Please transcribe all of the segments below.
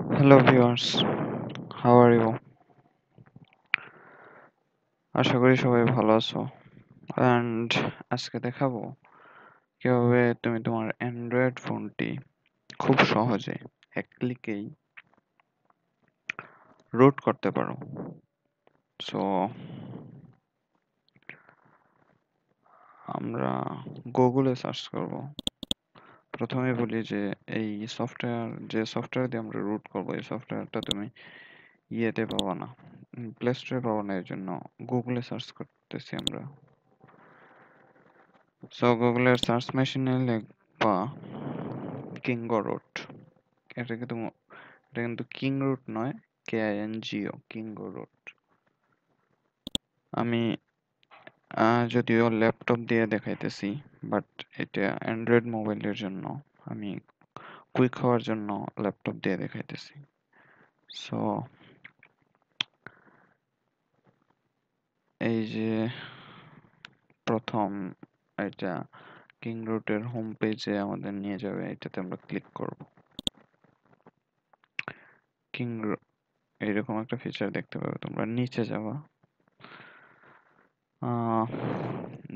Hello viewers, how are you? আশা করি সবাই ভালো আছো। অ্যান্ড আজকে দেখাবো কিভাবে তুমি তোমার অ্যান্ড্রয়েড ফোনটি খুব সহজে এক ক্লিকেই রুট করতে পারো। সো আমরা গুগলে সার্চ করব। প্রথমে বলি যে এই যে সফটওয়্যার দিয়ে আমরা রুট করব, এই সফটওয়্যারটা তুমি ইয়েতে পাবা না, প্লে স্টোরে পাবা না। এর জন্য গুগলে সার্চ করতেছি আমরা। সো গুগলের সার্চ মেশিনে লিখবা কিঙ্গো রুট। এটা কিন্তু কিং রুট নয়, KINGO, কিঙ্গো রুট। আমি যদিও ল্যাপটপ দিয়ে দেখাইতেছি, বাট এটা অ্যান্ড্রয়েড মোবাইলের জন্য। আমি কুইক হওয়ার জন্য ল্যাপটপ দিয়ে দেখাইতেছি। সো এই যে প্রথম এটা কিং রুটের হোম পেজে আমাদের নিয়ে যাবে, এটাতে আমরা ক্লিক করব। কিং এইরকম একটা ফিচার দেখতে পাবে তোমরা। নিচে যাবা,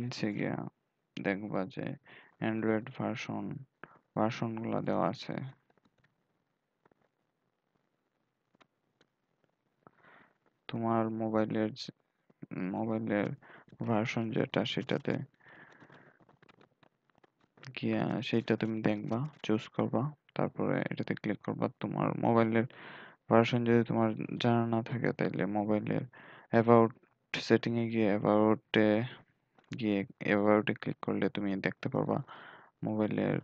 নিচে গিয়া দেখবা যে অ্যান্ড্রয়েড ভার্সনগুলো দেওয়া আছে। তোমার মোবাইলের ভার্সন যেটা, সেটাতে গিয়া সেইটা তুমি দেখবা, চুজ করবা, তারপরে এটাতে ক্লিক করবা। তোমার মোবাইলের ভার্সন যদি তোমার জানা না থাকে, তাইলে মোবাইলের অ্যাবাউট সেটিং এ গিয়ে অ্যাবাউটে ক্লিক করলে তুমি দেখতে পারবা মোবাইলের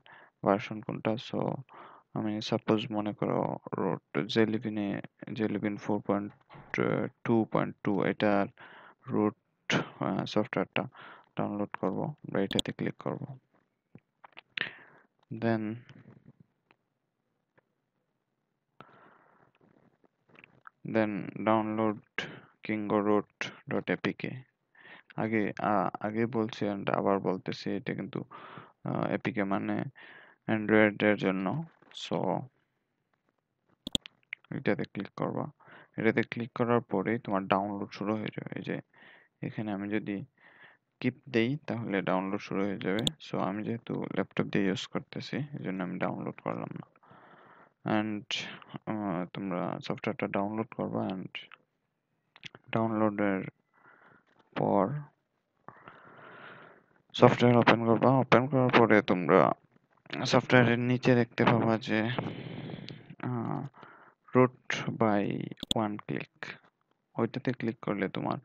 ভার্সন কোনটা। সো আমি সাপোজ মনে করো জেলিবিন 4.2.2 এটার রুট সফটওয়্যারটা ডাউনলোড করব। আমরা এটাতে ক্লিক করব। দেন ডাউনলোড kingo-root.apk। আগে আগে বলছি and আবার বলতেছি, এটা কিন্তু এপিকে মানে অ্যান্ড্রয়েডের জন্য। সো এটাতে ক্লিক করবা। এটাতে ক্লিক করার পরেই তোমার ডাউনলোড শুরু হয়ে যাবে। এই যে এখানে আমি যদি কিপ দেই তাহলে ডাউনলোড শুরু হয়ে যাবে। সো আমি যেহেতু ল্যাপটপ দিয়ে ইউজ করতেছি, এই জন্য আমি ডাউনলোড করলাম না। অ্যান্ড তোমরা সফটওয়্যারটা ডাউনলোড করবা। অ্যান্ড ডাউনলোডের পর সফটওয়্যার ওপেন করবা। ওপেন করার পরে তোমরা সফটওয়্যারের নিচে দেখতে পাবা যে রুট বাই ওয়ান ক্লিক। ওইটাতে ক্লিক করলে তোমার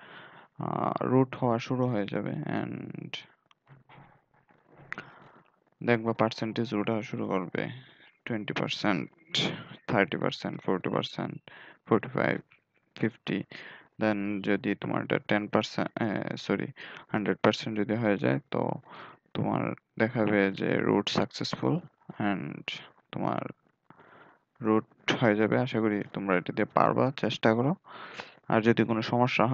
রুট হওয়া শুরু হয়ে যাবে। অ্যান্ড দেখবা পার্সেন্টেজ রুট হওয়া শুরু করবে। 20%, 30%, 40%, 45, 50। দেন যদি তোমার এটা 10%, 100% যদি হয়ে যায়, তো তোমার দেখাবে যে রুট সাকসেসফুল। অ্যান্ড তোমার রুট হয়ে যাবে। আশা করি তোমরা এটা দিয়ে পারবা, চেষ্টা করো। আর যদি কোনো সমস্যা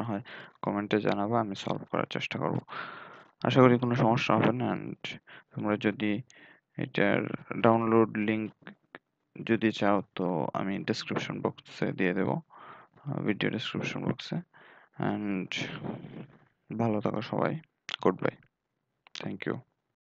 হয় কমেন্টে জানাবা, আমি সলভ করার চেষ্টা করব। আশা করি কোনো সমস্যা হবে না। অ্যান্ড তোমরা যদি এটার ডাউনলোড লিংক যদি চাও, তো আমি ডেসক্রিপশন বক্সে দিয়ে দেবো, ভিডিও ডেসক্রিপশন বক্সে। অ্যান্ড ভালো থাকো সবাই। Good bye. Thank you.